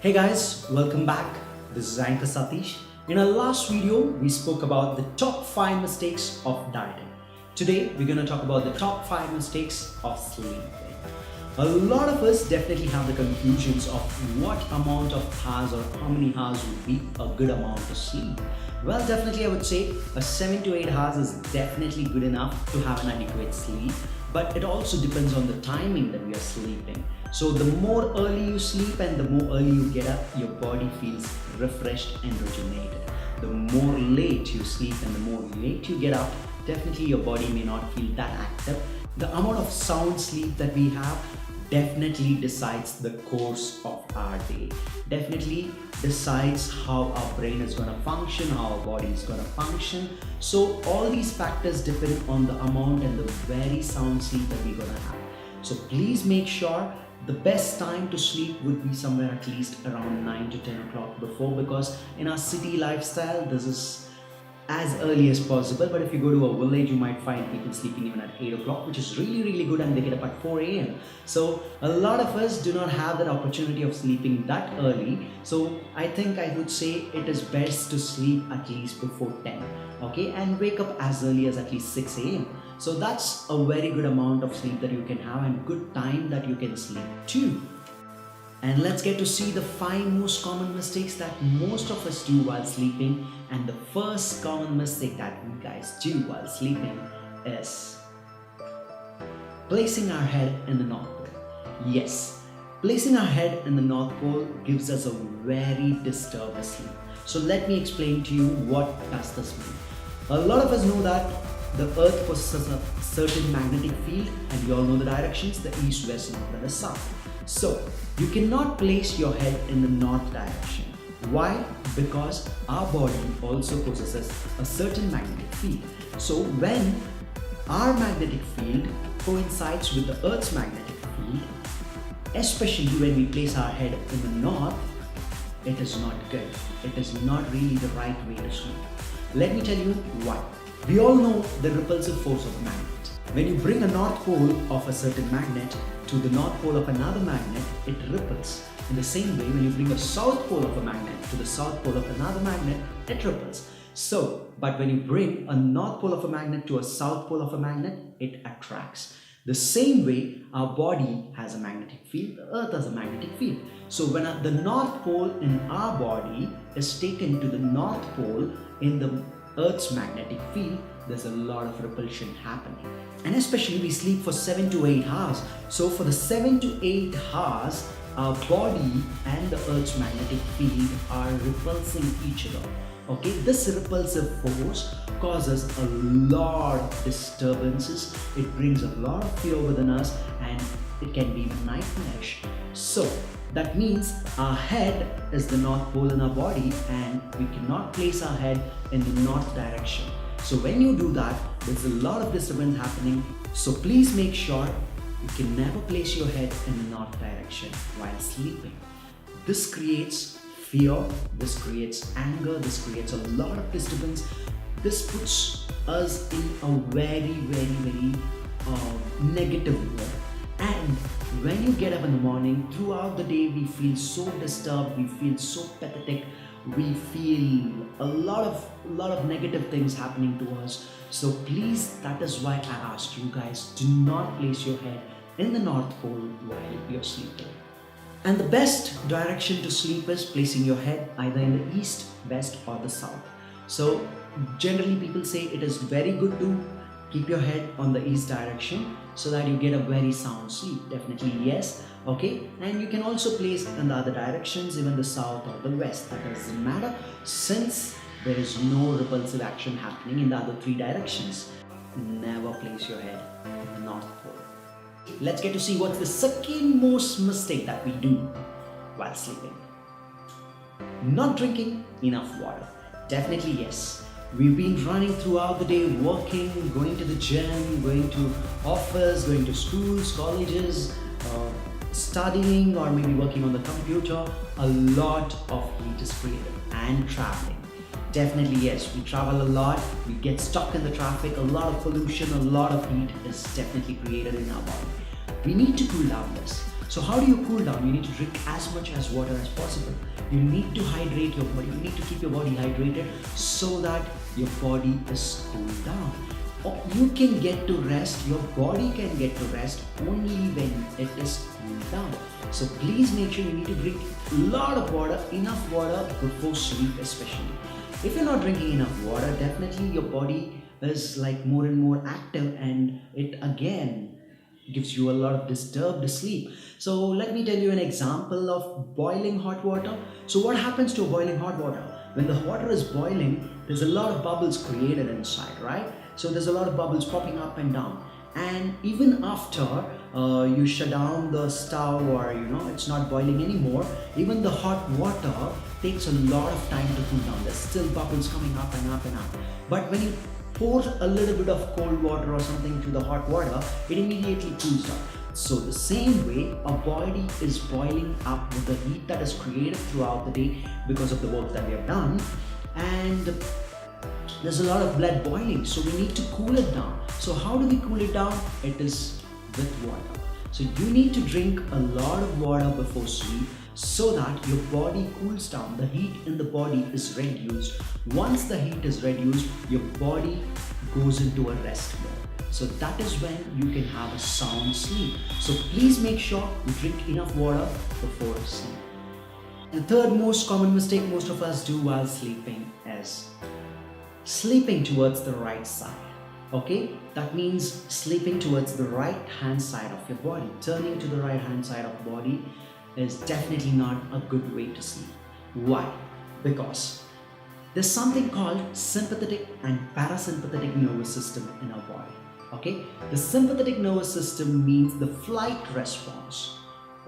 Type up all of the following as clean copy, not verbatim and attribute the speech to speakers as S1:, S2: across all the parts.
S1: Hey guys, welcome back. This is Anchor Satish. In our last video, we spoke about the top 5 mistakes of dieting. Today, we're going to talk about the top 5 mistakes of sleeping. A lot of us definitely have the confusions of what amount of hours or how many hours would be a good amount to sleep. Well, definitely I would say a 7 to 8 hours is definitely good enough to have an adequate sleep, but it also depends on the timing that we are sleeping. So the more early you sleep and the more early you get up, your body feels refreshed and rejuvenated. The more late you sleep and the more late you get up, definitely your body may not feel that active. The amount of sound sleep that we have definitely decides the course of our day. Definitely decides how our brain is going to function, how our body is going to function. So all these factors depend on the amount and the very sound sleep that we're going to have. So please make sure the best time to sleep would be somewhere at least around 9 to 10 o'clock before, because in our city lifestyle this is as early as possible, but if you go to a village you might find people sleeping even at 8 o'clock, which is really good, and they get up at 4 a.m. So a lot of us do not have that opportunity of sleeping that early. So I think I would say it is best to sleep at least before 10, okay, and wake up as early as at least 6 a.m. So that's a very good amount of sleep that you can have and good time that you can sleep too. And let's get to see the 5 most common mistakes that most of us do while sleeping. And the first common mistake that we guys do while sleeping is placing our head in the North Pole. Yes, placing our head in the North Pole gives us a very disturbed sleep. So let me explain to you what does this mean. A lot of us know that the earth possesses a certain magnetic field, and you all know the directions: the east, west, north and the south. So you cannot place your head in the north direction. Why? Because our body also possesses a certain magnetic field. So when our magnetic field coincides with the earth's magnetic field, especially when we place our head in the north, it is not good. It is not really the right way to sleep. Let me tell you why. We all know the repulsive force of a magnet. When you bring a north pole of a certain magnet to the north pole of another magnet, it repels. In the same way, when you bring a south pole of a magnet to the south pole of another magnet, it repels. But when you bring a north pole of a magnet to a south pole of a magnet, it attracts. The same way, our body has a magnetic field, the earth has a magnetic field. So when the north pole in our body is taken to the north pole in the earth's magnetic field, there's a lot of repulsion happening. And especially we sleep for 7 to 8 hours. So for the 7 to 8 hours, our body and the earth's magnetic field are repulsing each other. Okay, this repulsive force causes a lot of disturbances. It brings a lot of fear within us, and it can be even nightmarish. So that means our head is the north pole in our body, and we cannot place our head in the north direction. So when you do that, there's a lot of disturbance happening. So please make sure you can never place your head in the north direction while sleeping. This creates fear, this creates anger, this creates a lot of disturbance. This puts us in a very negative mood. And when you get up in the morning, throughout the day we feel so disturbed, we feel so pathetic, we feel a lot of negative things happening to us. So please, that is why I asked you guys, do not place your head in the north pole while you're sleeping. And the best direction to sleep is placing your head either in the east, west or the south. So generally people say it is very good to keep your head on the east direction so that you get a very sound sleep. Definitely yes, okay. And you can also place in the other directions, even the south or the west, that doesn't matter, since there is no repulsive action happening in the other 3 directions. Never place your head in the north pole. Let's get to see what's the second most mistake that we do while sleeping. Not drinking enough water. Definitely yes. We've been running throughout the day, working, going to the gym, going to office, going to schools, colleges, studying, or maybe working on the computer. A lot of heat is created, and traveling. Definitely yes, we travel a lot, we get stuck in the traffic, a lot of pollution, a lot of heat is definitely created in our body. We need to cool down this. So how do you cool down? You need to drink as much as water as possible. You need to hydrate your body. You need to keep your body hydrated so that your body is cooled down. Or you can get to rest, your body can get to rest only when it is cooled down. So please make sure you need to drink a lot of water, enough water before sleep especially. If you're not drinking enough water, definitely your body is like more and more active, and it again gives you a lot of disturbed sleep. So let me tell you an example of boiling hot water. So what happens to boiling hot water? When the water is boiling, there's a lot of bubbles created inside, right? So there's a lot of bubbles popping up and down. And even after you shut down the stove, or it's not boiling anymore, even the hot water takes a lot of time to cool down. There's still bubbles coming up and up and up. But when you pour a little bit of cold water or something to the hot water, it immediately cools down. So the same way, our body is boiling up with the heat that is created throughout the day because of the work that we have done, and there's a lot of blood boiling, so we need to cool it down. So how do we cool it down? It is with water. So you need to drink a lot of water before sleep so that your body cools down. The heat in the body is reduced. Once the heat is reduced, your body goes into a rest mode. So that is when you can have a sound sleep. So please make sure you drink enough water before sleep. And the third most common mistake most of us do while sleeping is sleeping towards the right side. Okay, that means sleeping towards the right hand side of your body. Turning to the right hand side of the body is definitely not a good way to sleep. Why? Because there's something called sympathetic and parasympathetic nervous system in our body. Okay, the sympathetic nervous system means the flight response.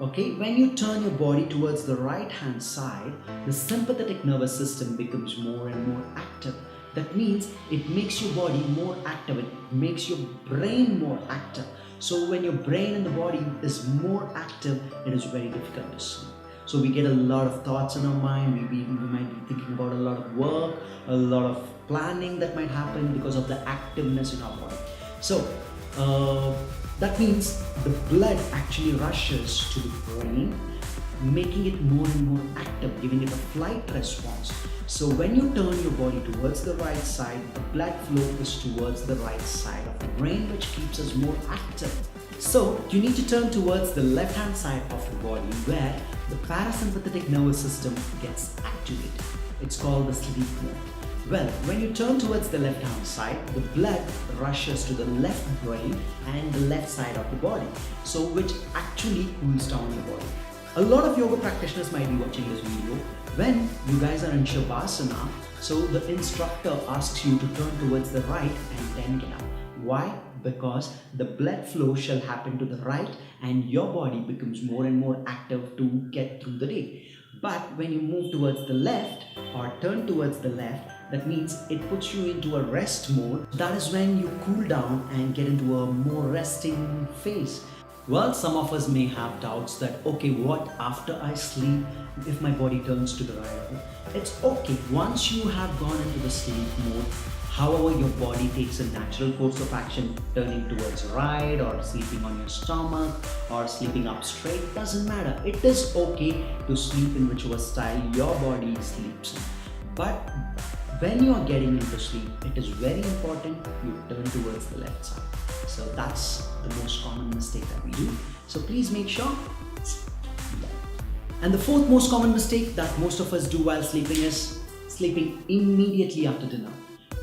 S1: Okay, when you turn your body towards the right hand side, the sympathetic nervous system becomes more and more active. That means it makes your body more active, it makes your brain more active. So when your brain and the body is more active, it is very difficult to sleep. So we get a lot of thoughts in our mind, we might be thinking about a lot of work, a lot of planning that might happen because of the activeness in our body. So that means the blood actually rushes to the brain, making it more and more active, giving it a flight response. So when you turn your body towards the right side, the blood flow is towards the right side of the brain, which keeps us more active. So you need to turn towards the left hand side of the body where the parasympathetic nervous system gets activated. It's called the sleep mode. Well, when you turn towards the left hand side, the blood rushes to the left brain and the left side of the body, so which actually cools down your body. A lot of yoga practitioners might be watching this video when you guys are in Shavasana, so the instructor asks you to turn towards the right and then get up. Why? Because the blood flow shall happen to the right and your body becomes more and more active to get through the day. But when you move towards the left or turn towards the left, that means it puts you into a rest mode. That is when you cool down and get into a more resting phase. Well, some of us may have doubts that, okay, what after I sleep if my body turns to the right? It's okay. Once you have gone into the sleep mode, however your body takes a natural course of action, turning towards right or sleeping on your stomach or sleeping up straight, doesn't matter. It is okay to sleep in whichever style your body sleeps in. But when you are getting into sleep, it is very important you turn towards the left side. So that's the most common mistake that we do. So please make sure. And the fourth most common mistake that most of us do while sleeping is sleeping immediately after dinner.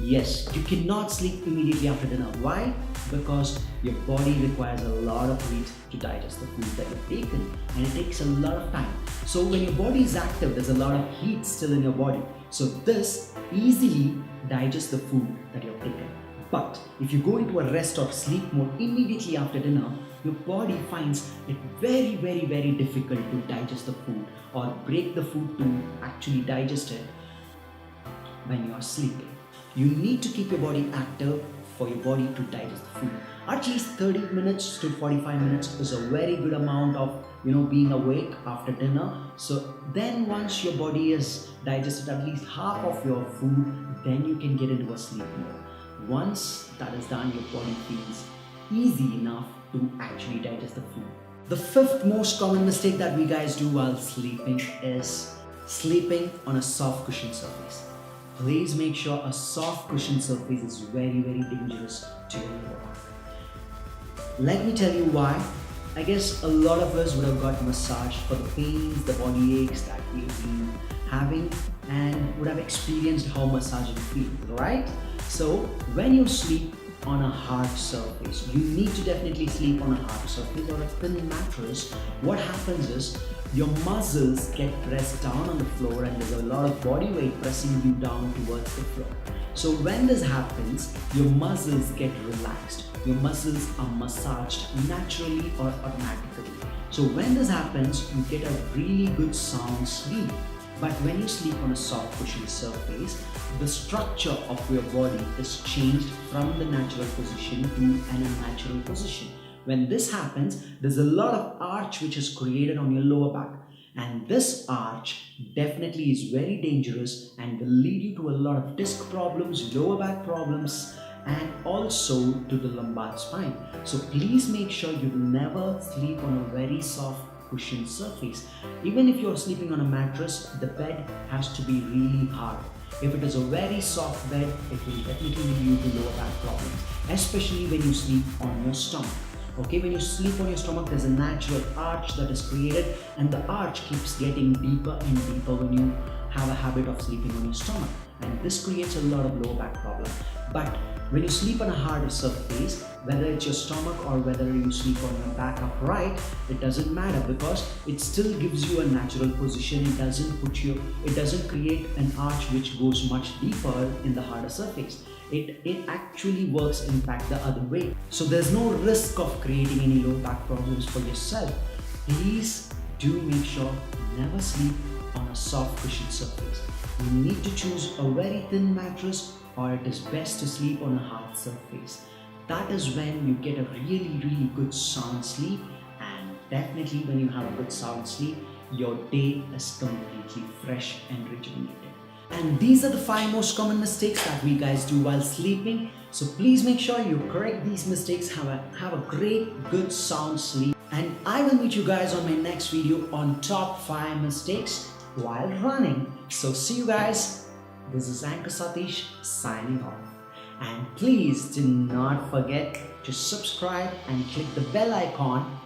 S1: Yes, you cannot sleep immediately after dinner. Why? Because your body requires a lot of heat to digest the food that you've taken, and it takes a lot of time. So when your body is active, there's a lot of heat still in your body. So this easily digests the food that you've taken. But if you go into a rest or sleep mode immediately after dinner, your body finds it very, very, very difficult to digest the food or break the food to actually digest it when you are sleeping. You need to keep your body active for your body to digest the food. At least 30 minutes to 45 minutes is a very good amount of being awake after dinner. So then once your body is digested at least half of your food, then you can get into a sleep mode. Once that is done, your body feels easy enough to actually digest the food. The fifth most common mistake that we guys do while sleeping is sleeping on a soft cushion surface. Please make sure a soft cushion surface is very dangerous to your lower back. Let me tell you why. I guess a lot of us would have got massaged for the pains, the body aches that we've been having, and would have experienced how massaging feels, right? So when you sleep on a hard surface, you need to definitely sleep on a hard surface or a thin mattress. What happens is your muscles get pressed down on the floor and there's a lot of body weight pressing you down towards the floor. So when this happens, your muscles get relaxed. Your muscles are massaged naturally or automatically. So when this happens, you get a really good sound sleep. But when you sleep on a soft cushion surface, the structure of your body is changed from the natural position to an unnatural position. When this happens, there's a lot of arch which is created on your lower back. And this arch definitely is very dangerous and will lead you to a lot of disc problems, lower back problems, and also to the lumbar spine. So please make sure you never sleep on a very soft cushion surface. Even if you're sleeping on a mattress, the bed has to be really hard. If it is a very soft bed, it will definitely lead you to lower back problems, especially when you sleep on your stomach. Okay, when you sleep on your stomach, there's a natural arch that is created, and the arch keeps getting deeper and deeper when you have a habit of sleeping on your stomach, and this creates a lot of lower back problem. But when you sleep on a hard surface, whether it's your stomach or whether you sleep on your back upright, it doesn't matter because it still gives you a natural position. It doesn't create an arch which goes much deeper in the harder surface. It actually works in fact the other way. So there's no risk of creating any low back problems for yourself. Please do make sure never sleep on a soft cushion surface. You need to choose a very thin mattress, or it is best to sleep on a hard surface. That is when you get a really good sound sleep, and definitely when you have a good sound sleep, your day is completely fresh and rejuvenated. And these are the 5 most common mistakes that we guys do while sleeping. So please make sure you correct these mistakes, have a great, good sound sleep. And I will meet you guys on my next video on top 5 mistakes while running. So see you guys. This is Anchor Satish signing off. And please do not forget to subscribe and click the bell icon